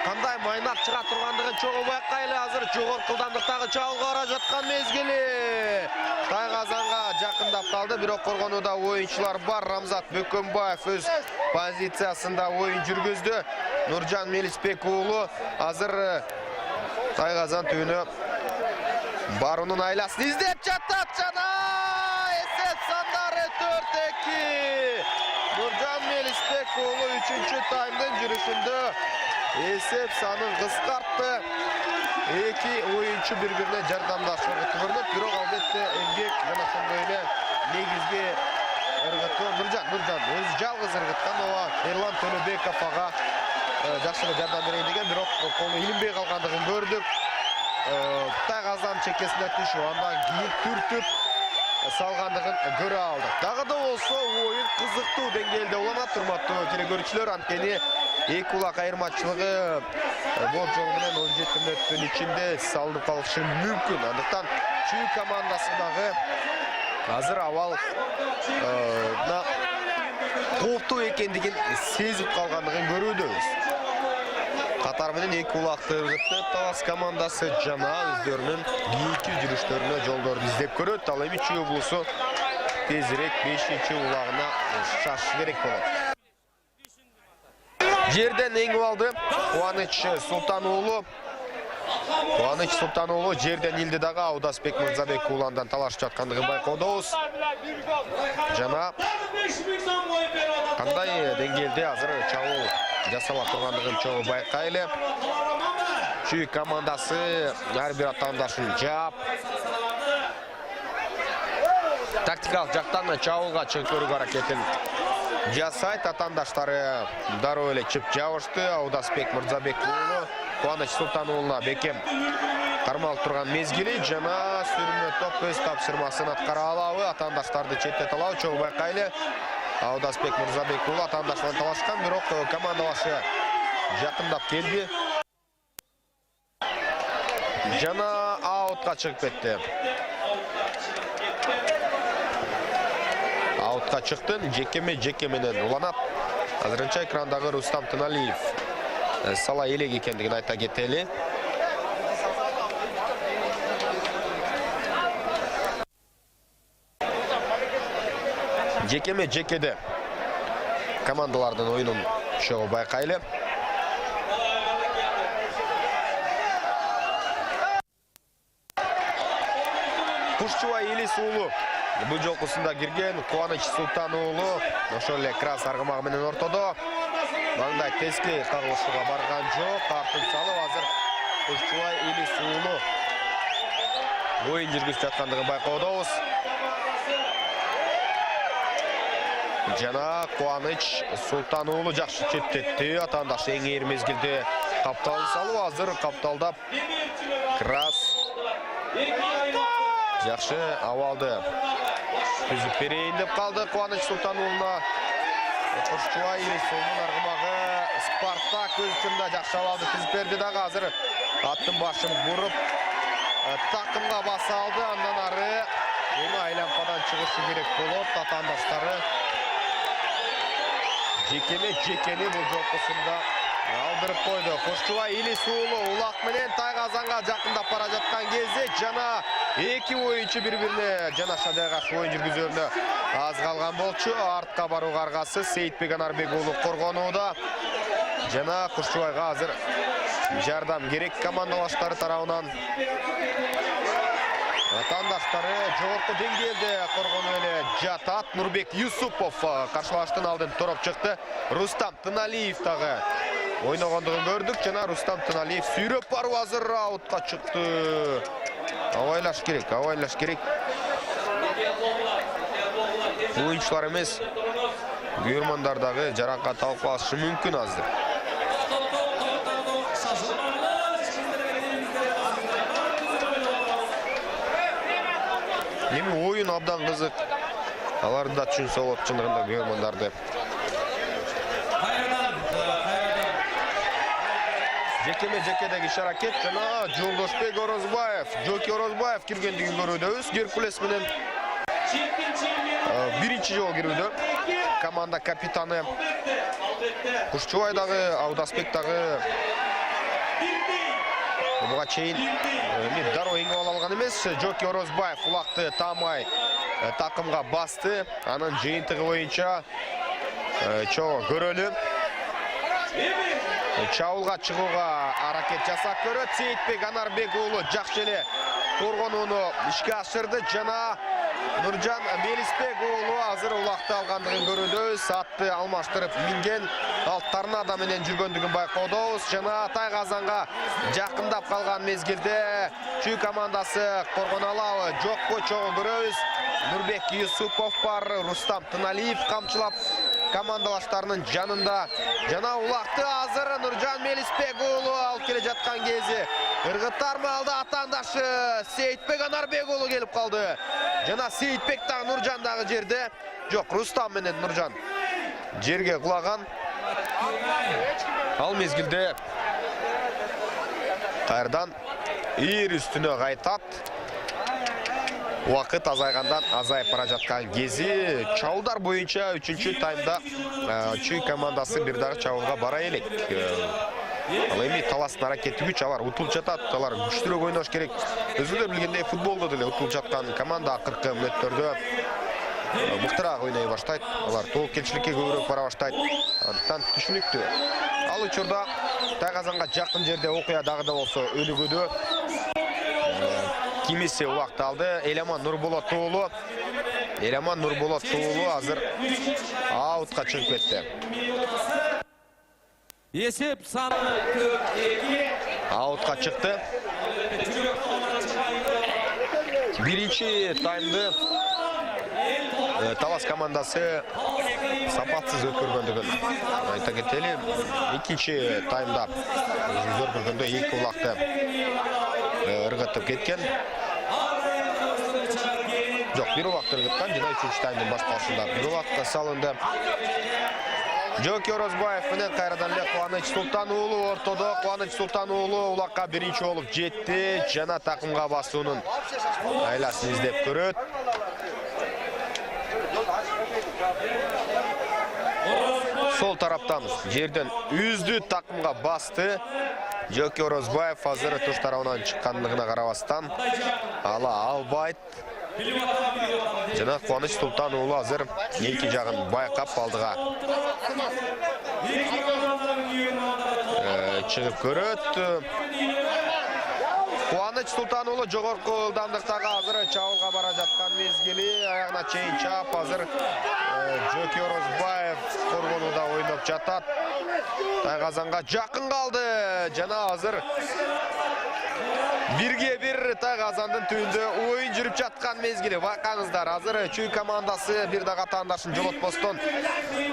Speaker 6: кандай майнап чыга тургандыгын чогуу байкайлы. Азыр жогорку ылдамдыктагы чабуулга бара жаткан мезгили. Тайгазанга жакындап калды, бирок коргонууда оюнчулар бар. Рамзат Бөкөнбаев өз позициясында оюн жүргүздү. Нуржан Мелисбек уулу азыр Тайгазан түбүнө баруунун айласын издеп жатат. Жана эсеп сандары 4-2. Нуржан Мелисбек уулу 3-чү таймдын жүрүшүндө эсеп санын кыскартты. Эки оюнчу бири-бирине жардамдашууга көрүнөт, бирок албетте эмгек жана ошондой эле негизги ыргытуу Нуржан өзү жалгыз ыргыткан. Ооба Эрлан Төлөбеков ага жакшы жардам берейин деген, бирок колу илинбей калгандыгын көрдүк. Тайгазан чекесине түшүп, андан кийин түртүп салгандыгын көрө алдык. Дагы да болсо оюн кызыктуу деңгээлде уланат, урматтуу телекөрүүчүлөр. Анткени эки улак айырмачылыгы бул жол менен 17 мүнөттүн ичинде салынып калышы мүмкүн. Андыктан Чүй командасы дагы азыр абал кооптуу экендигин сезип калгандыгын көрүүдөбүз. Катар менен эки улакты ыргытты Талас командасы жана өздөрүнүн кийинки жүрүштөрүнө жолдорду издеп көрөт. Ал эми Чүй облусу тезирээк 5-чи улагына шашы керек болот. Жерден эңип алды Кубаныч Султан уулу жерден илди дагы. Аудасбек Мырзабек ууландан талашып жаткандыгын байкоодобуз. Жана кандай деңгээлде азыр чабуул жасала тургандыгын чогуу байкайлы. Чүй командасы ар бир атаандашын жаап тактикалык жактан чабуулга чөңкөрүүгө аракетин жасайт. Атаандаштары дароо эле чып жабышты. Аудасбек Мырзабек уулу Кубаныч Султан уулуна бекем кармалып турган мезгили жана сүрмө топ өз тапшырмасын аткара алабы. Атаандаштарды четте талабы чогуу байкайлы. Аудасбек Мырзабек уулу атаандашы менен талашкан, бирок команда башы жакындап келди жана аутка чыгып кетти. Аутка чыкты, жеке менен уланат. Азырынча экрандагы Рустам Тыналиев сала элек экендигин айта кетели. Жекеде командалардын оюнун чогуу байкайлы. Кушчубай Илис уулу бул жолкусунда кирген. Кубаныч Султан уулу ошол эле крас аргымагы менен ортодо. Маңдай тески кагылышууга барган жок. Артын салып азыр Кушчубай Илис уулу оюн жүргүзүп жаткандыгын байкоодобуз. Жана Кубаныч Султан уулу жакшы четтетти. Атаандаш эң эр мезгилде капталды салып, азыр капталдап крас жакшы абалды түзүп берейин деп калды. Кубаныч Султан уулуна Кушчубай Илис уулунун аргымагы Спартак өз учурунда жакшы абалды түзүп берди дагы. Азыр аттын башын буруп такымга баса алды. Андан ары эми айлампадан чыгышы керек болот. Атаандаштары жекени бул жолкусунда алдырып койду. Кушчубай Илис уулу улак менен Тайгазанга жакындап бара жаткан кезде жана Эки ойынчы bir-birine жана шадайга ойын жүргүзөрүнө аз калган болчу. Артка барууга аргасы Сейитбек Анарбек уулу коргонууда. Жана Кушчубайга азыр жардам керек командалаштары тарабынан. Атандаштары жогорку деңгээлде коргонуп эле жатат. Нурбек Юсупов каршылаштын алдын туруп чыкты. Рустам Тыналиев дагы ойногондугун көрдүк. Жана Рустам Тыналиев сүйрөп барып азыр аутка чыкты. Авайлаш керек. Oyuncular эмес, көрөрмандар дагы жаракат алып калышы мүмкүн азыр. Эми oyun абдан кызык. Аларды да түшүнсө болот чындыгында көрөрмандарды. Жекедеги шаракет жана Жолдошбек Орозбаев, Жоки Орозбаев киргендигин көрүүдөбүз. Геркулес менен биринчи жолу кирүүдө. Команда капитаны Кушчубай дагы, Аудасбек дагы буга чейин дароо эңип ала алган эмес. Жоки Орозбаев улакты таамай такымга басты. Анын жыйынтыгы боюнча чогуу көрөлү. Чабуулга чыгууга аракет жасап көрөт. Сейитбек Анарбек уулу жакшы эле коргонууну ишке ашырды. Жана Нуржан Мелисбек уулу азыр улакты алгандыгын көрүүдөбүз. Атты алмаштырып минген, ал торнадо менен жүргөндүгүн байкоодобуз. Жана Тайгазанга жакындап калган мезгилде Чүй командасы коргоно алабы, жокпу чогуу көрөбүз. Нурбек Юсупов бар, Рустам Тыналиев камчылап командалаштарынын жанында. Жана улакты азыр Нуржан Мелисбек уулу алып келе жаткан кези ыргыттар малда атандашы Сейитбек Анарбек уулу келип калды. Жана Сейитбек дагы Нуржан дагы жерде. Жок, Рустам менен Нуржан жерге кулаган. Ал мезгилде кайрадан ир үстүнө кайтат. Уақыт азайгандан азайып бара жаткан кези чабуулдар боюнча 3-чү таймда Чүй командасы бир дагы чабуулга бара элек. Ал эми таластын аракети күч, алар утулуп жатат, алар күчтүүрөөк ойнош керек. Өзүлөр билгендей футболдо деле утулуп жаткан команда акыркы мүнөттөрдө мыктыраак ойной баштайт. Алар тоокелчиликке көбүрөөк бара баштайт. Андыктан түшүнүктүү. Ал учурда Тайгазанга жакын жерде окуя дагы да болсо өнүгүүдө. Кимиси убакыт алды. Эламан Нурболот уулу. Азыр аутка чыгып кетти.
Speaker 7: Есеп саны
Speaker 6: Аутка чыкты. Биринчи таймды Талас командасы сапатсыз өткөргөндүгүн айта кетели. Экинчи таймда өткөргөндө эки улакты ыргытып кеткен. Жок, бир улакты ыргыткан, жана 3-чү таймдын башталышында бир улакка салынды. Жоки Орозбаев менен кайрадан эле Кубаныч Султан уулу ортодо. Кубаныч Султан уулу улакка биринчи болуп жетти. Жана такымга басуунун айласын издеп көрөт. Сол тараптан жерден үздү такымга басты. Жоки Орозбаев азыр туш тарабынан чыккандыгына карабастан ала албайт. Жана Кубаныч Султан уулу азыр эки жагын байкап алдыга чыгып көрөт. Кубаныч Султан уулу жогорку ылдамдыктагы азыр чабуулга бара жаткан мезгили аягына чейин чап азыр Жоки Орозбаев коргонууда ойноп жатат. Тайгазанга жакын калды. Жана азыр 1-1 Тайгазандын түбүндө оюн жүрүп жаткан мезгили. Байкаңыздар, азыр Чүй командасы бир дагы атаандашын жолотпостон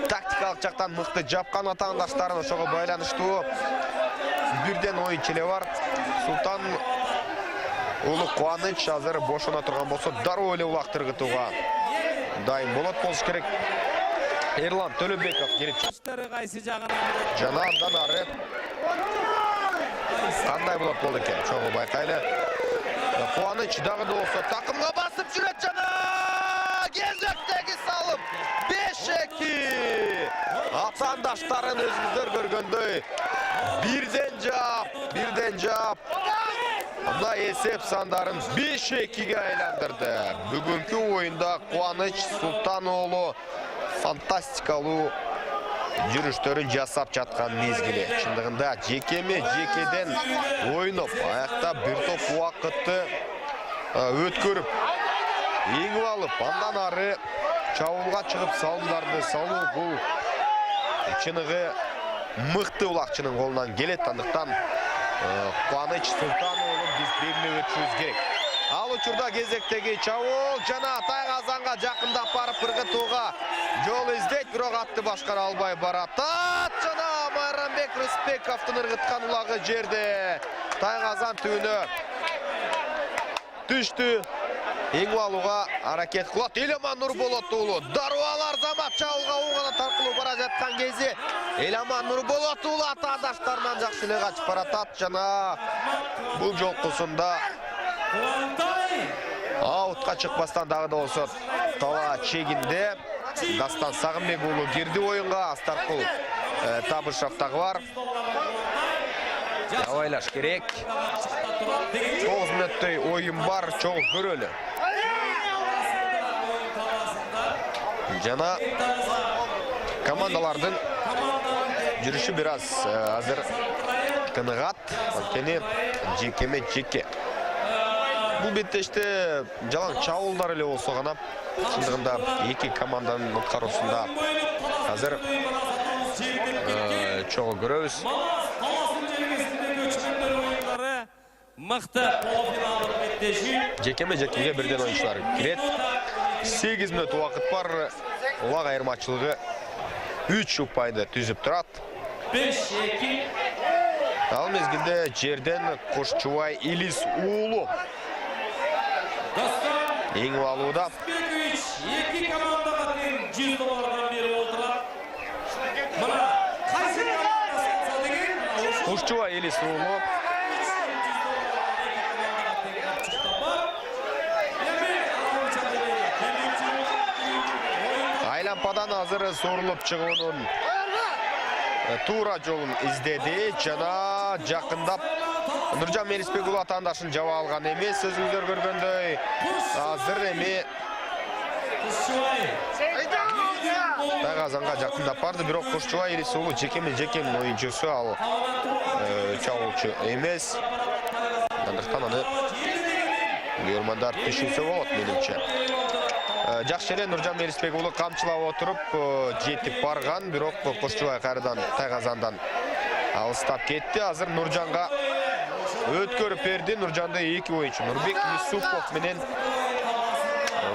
Speaker 6: тактикалык жактан мыкты жапкан атаандаштарын ошого байланыштуу бирден оюнчу эле бар. Султан уулу Кубаныч азыр бошоно турган болсо дароо эле улакты ыргытууга дайым болот болуш керек. Эрлан Төлөбеков келип жана андан ары кандай болот болду экен чогуу байкайлы. Кубаныч дагы да болсо такымга басып жүрөт жана кезектеги салым 5-2. Атаандаштарын өзүңүздөр көргөндөй бирден жаап Анда есеп сандарын 5-2-ге айландырды. Бүгінгі ойында Қуаныч Султанұлы фантастикалуу жүрүштөрүн жасап жатқан мезгілі. Шындығында жекеден ойнап, аяқта бір топ уақытты өткөрүп, еңіп алып, андан ары чабуулга чыгып салымдарды салуу бул чыныгы мыкты улакчынын колунан келет. Андыктан Кубаныч Султануулун биз белгилеп өтүшүбүз керек. Ал учурда кезектеги чабуул жана Тайгазанга жакындап барып Кыргызтууга жол издейт, бирок атты башкара албай барат. Жана Майрамбек Рысбековдун ыргыткан улагы жерде Тайгазан түбүнө түштү. Еңіп алуға аракет кылат. Эламан Нурболот уулу дарбалар замат чабуулга угана таркылуу бара жаткан кезде Эламан Нурболот уулу атадаштарынан жакшы эле качып баратат. Жана бул жолкусунда аутка чыкпастан дагы да болсо таба чегинде Дастан Сагынбек уулу кирди оюнга. Астаркул Табышев дагы бар. Абайлаш керек. 9 мүнөттөй ойын бар, чогуу көрөлү. Жана командалардын жүрүшү бир аз азыр тыныгат, анткени жеке. Бул беттеште жалаң чабуулдар эле болсо гана чындыгында эки команданын аткаруусунда азыр чогуу көрөбүз.
Speaker 7: Мыкты полуфиналдык беттеши.
Speaker 6: Жекеме-жекеге бирден оюнчулар кирет. 8 мүнөт убакыт бар. Улак айырмачылыгы 3 упайды түзүп турат.
Speaker 7: 5-2.
Speaker 6: Ал мезгилде жерден Кошчубай Илис уулу эңип алууда.
Speaker 7: Эки командага тең $100 берип отурат. Мына кайсы команда деген?
Speaker 6: Кошчубай Илис уулу Айлампадан азыр сорулуп чыгуунун туура жолун издеди. Жана жакындап Нуржан Мелисбек уулу атаандашын жаба алган эмес. Өзүңүздөр көргөндөй азыр эми Тайгазанга жакындап барды. Бирок Кошчубай Илис уулу жекеме-жекенин оюнчусу, ал чабуулчу эмес. Андыктан аны көрмандар түшүнсө болот менимче. Жакшы эле Нуржан Мелисбек уулу камчылап отуруп жетип барган, бирок Кошчубай кайрадан Тайгазандан алыстап кетти. Азыр Нуржанга өткөрүп берди. Нуржанды эки оюнчу Нурбек Юсупов менен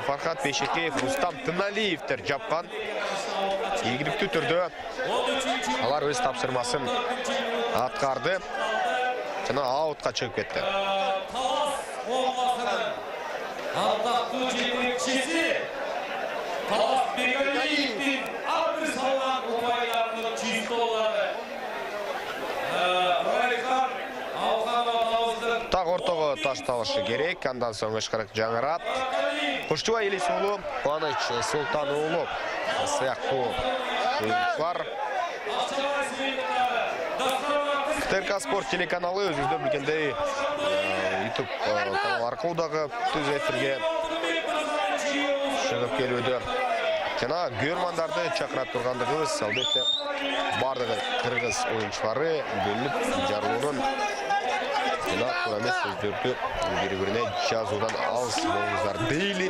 Speaker 6: Фархат Бешекеев, Рустам Тыналиевдер жапкан. Ийгиликтүү түрдө алар өз тапшырмасын аткарды жана аутка чыгып кетти.
Speaker 7: Ардактуу жетекчиси Талас Бекалиевдин ар салган упайларынын $100. Райхан Алхановдун
Speaker 6: Так ортого ташталышы керек. Андан соң ышкырык жаңырат. Кошчубай Илис уулу, Кубаныч Султан уулу сыяктуу оюнчулар. ТРК Спорт телеканалы өзүңүздөр билгендей YouTube канал аркылуу дагы түз эфирге чыгып келүүдө. Жана көрмандарды чакыра тургандыгыбыз албетте бардыгы кыргыз оюнчулары бөлүнүп жарылуунун жана туура эмес сөздөрдү бири-бирине жазуудан алыс болуңуздар дейли.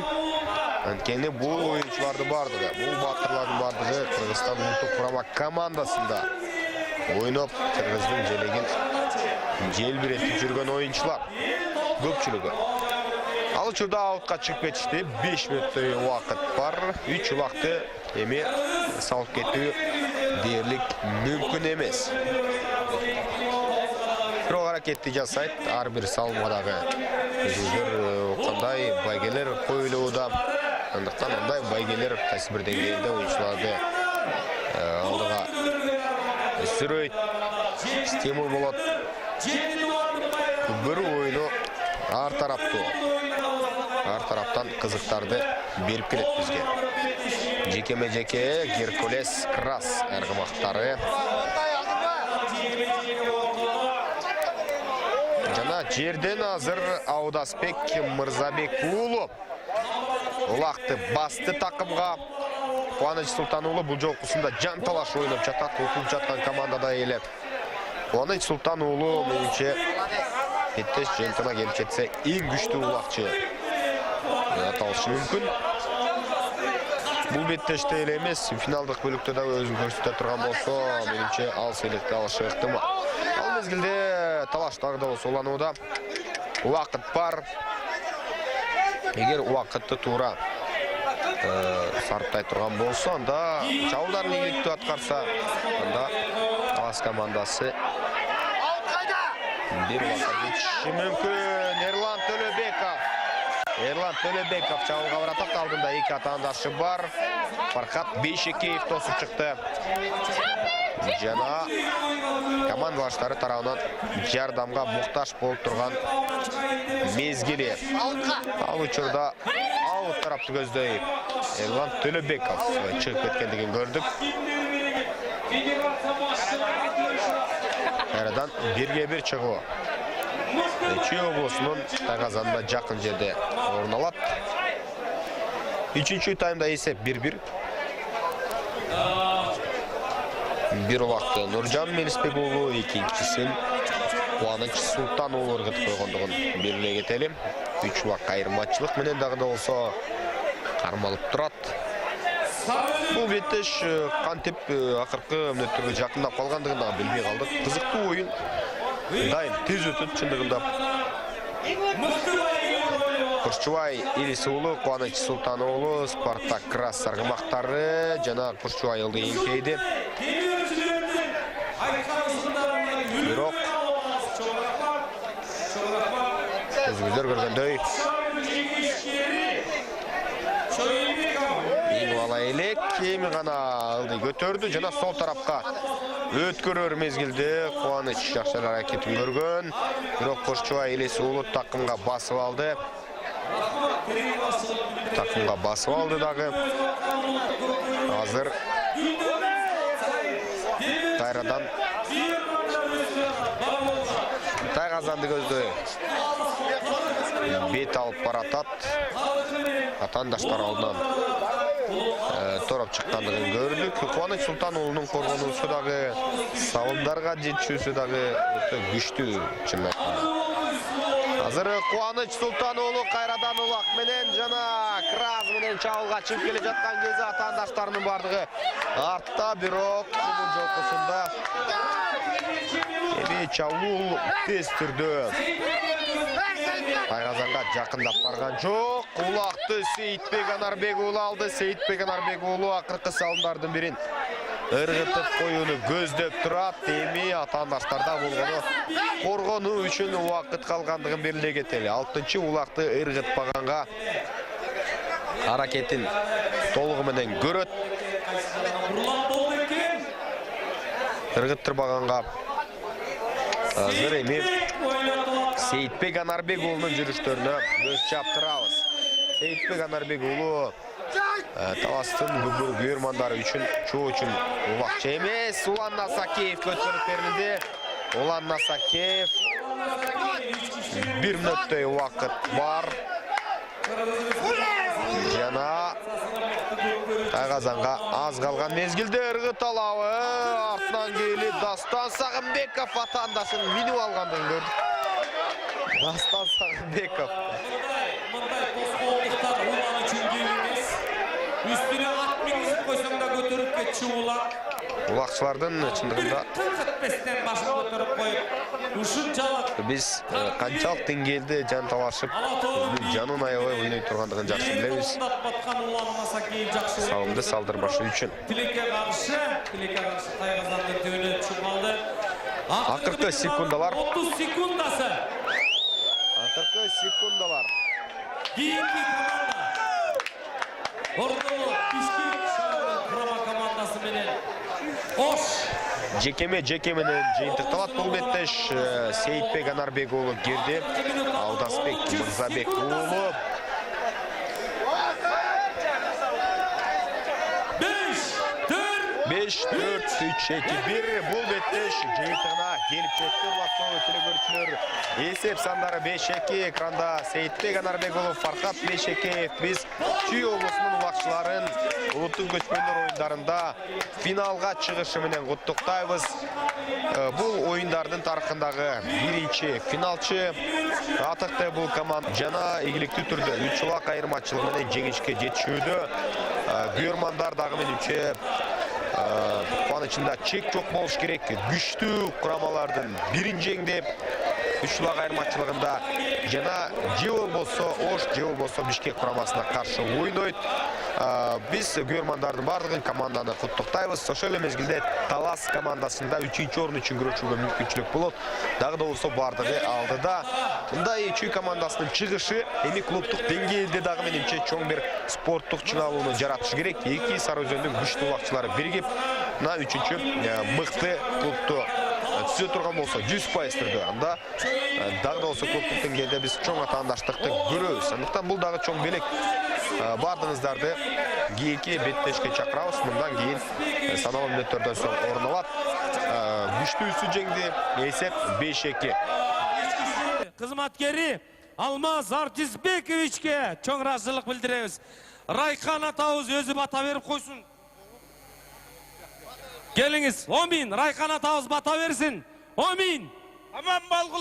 Speaker 6: Анткени бул оюнчуларды бардыгы, бул баатырлардын бардыгы Кыргызстан улуттук курама командасында ойноп Кыргыздын желегин желбиретип жүргөн оюнчулар көпчүлүгү. Ал учурда аутка чыгып кетишти. 5 мүнөттөй убакыт бар. 3 убакты эми салып кетүү дээрлик мүмкүн эмес. Бирок аракетти жасайт ар бир салымга дагы. Өзүлөр кандай байгелер коюлууда. Андыктан андай байгелер кайсы бир деңгээлде оюнчуларды алдыга сүрөйт, стимул болот. Бир ойуну ар тараптан кызыктарды берип келет бизге. Жекеме-жеке Геркулес Крас ыргымактары жана Жерден азыр Аудасбек Мырзабек уулу улақты басты тақымға. Қуаныч Сұлтанұлы бұл жолқысында жан талаш ойнап жатат, оқып жатқан командада елеп. Қуаныч Сұлтанұлы меніңше беттеш жентіна келіп жетсе ең күшті улақчы аталышы мүмкін. Бұл беттеште елемес, финалдық бөлікті де өзін көрсете тұрған болса, меніңше ал селекті алышы ықтымы. Ал мезгілде талаштағы да солануда уақыт бар. Егер уақытты тура сарыптай тұрған болса, анда жауларын еңекті атқарса, анда Талас командасы бір уақыт жетіші мүмкін. Ерлан Төлебеков жауылға баратақ алдында екі атандашы бар. Фархат Бейшекеев тосып шықты. Жана командалаштары тарауынан жардамға мұқтаж болып тұрған мезгілі. Ал учурда аут тарапты көздей Ерлан Төлебеков шығып кеткендігін көрдік. Қайрадан 1-1 шығуы. Чүй облысының Тайғазанына жақын жерде орын алады. Үшінші таймда есеп 1-1. Bir uақытты Нұржан Мелісбекұлы, екіншісін Қуаныч Сұлтанұлы ырғытып қойғандығын белгілей кетелім. 3 уақыт айырмашылық менен дағы да болса қармалып тұрады. Бұл беттеш қантеп ақырқы мүнеттерге жақындап қалғандығын білмей қалдық. Қызықты ойын. Дайын тез өтіп шындығында. Құршчубай Елесіұлы, Қуаныч Сұлтанұлы, Спартак Крас сарғымақтары, жана Құршчубай ұлды еңкейді. Бирок өзіңіздер көргендей Еңуала елек кемі ғана алды көтерді, жана сол тарапқа өткөрөр мезгілде Қуаныч жақшылар әрекетін көрген. Бирок Құршчубай Елесіұлы тақымға басып алды. Дағы. Азыр Тайрадан Тайғазанды көзді бет алып баратат. Атандаштар алдынан торап шыққандығын көрдік. Қуаныч Сұлтанұлының қорғанысы дағы, сауындарға жетшісі дағы күшті шын айтқанда. Азыр Қуаныч Сұлтанұлы қайрадан ұлақ менен жана Краз менен чауылға чып келе жатқан кезі атандаштарының бардығы артта. Бирок бұл жолқысында чауыл тез түрді Тайғазанға жақындап барған жоқ. Улақты Сейітбек Анарбекұлы алды. Сейітбек Анарбекұлы ақырқы салымдардың бірін ырғытып қойуыны көздеп тұрат. Деме атандаштарда болғаны қорғану үшін уақыт қалғандығын белгілей кетелі. 6-шы улақты ырғытпағанға харакетін толығыменен көрөт. Ырғыттырбағанға азыр еме Сейітбек Анарбекұлының жүріштеріне көз чаптырауыз. Сейітбек Анарбекұлы Таластың көрмандары үшін чоу үшін уақытша емес. Улан Насакеев көтеріп берілді. Улан Насакеев 1 минуттай уақыт бар. Жана Тайғазанға аз қалған мезгілде ырғыт алауы. Артынан келі Дастан Сағынбеков атандасын мину алғандығын көрдік. Дастан Сағынбеков.
Speaker 7: Үстіне ат мингізіп қойсам да көтеріп кетші олар.
Speaker 6: Улақшылардың шындығында
Speaker 7: 45-тен башын көтеріп қойып, ұшыншалық.
Speaker 6: Біз қаншалық деңгейді жан талашып, жанын аялай ойнай тұрғандығын жақсы білеміз. Сауымды салдырбашы үшін.
Speaker 7: Тілеке қаршы Тайғазанды төне чумалды.
Speaker 6: Ақырқы секундалар.
Speaker 7: 30 секундасы.
Speaker 6: Ақырқы секундалар.
Speaker 7: Кейінгі команда. Ордылы Бишкек құрама командасы менен Ош.
Speaker 6: Жекеменен жиынтықталат бұл беттеш. Сейітбек Анарбекұлы керде. Аудасбек Мырзабекұлы.
Speaker 7: 5, 4,
Speaker 6: 5-4-3-2-1 бул беттеш жыйынтыгына келип жетти. Урматтуу телекөрүүчүлөр, эсеп сандары 5-2. Экранда Сейитбек Анарбекулов, Фаркат 5-2. Биз Чүй облусунун убакчыларын улуттук көчмөндөр оюндарында финалга чыгышы менен куттуктайбыз. Бул оюндардын тарыхындагы биринчи финалчы атыкты бул команда жана ийгиликтүү түрдө 3 убак айырмачылыгы менен жеңишке жетишүүдө. Күйөрмандар дагы менимче кубанычында чек жок болуш керек. Күчтүү курамалардын бирин жеңдеп 3 убак айырмачылыгында жана же болбосо Ош, же болбосо Бишкек курамасына каршы ойнойт. Биз күйөрмандардын бардыгын команданы куттуктайбыз. Ошол эле мезгилде Талас командасында 3-чү орун үчүн күрөшүүгө мүмкүнчүлүк болот. Дагы да болсо бардыгы алдыда. Мындай Чүй командасынын чыгышы эми клубтук деңгээлде дагы менимче чоң бир спорттук чыңалууну жаратышы керек. Эки Сары Өзөндүн күчтүү убакчылары биригип, мына 3-чү мыкты клубту түзө турган болсо 100% түрдө, анда дагы да болсо клубтук деңгээлде биз чоң атаандаштыкты көрөбүз. Андыктан бул дагы чоң белек. Бардыгыңыздарды кийинки беттешке чакырабыз. Мындан кийин саналуу мүнөттөрдөн соң орун алат. Күчтүүсү жеңди, эсеп 5-2.
Speaker 7: Кызматкери Алмаз Артисбековичке чоң ыраазычылык билдиребиз. Райкан атабыз өзү бата берип койсун. Келиңиz, Омин, Райкан атабыз бата берсин. Омин. Аман болгула.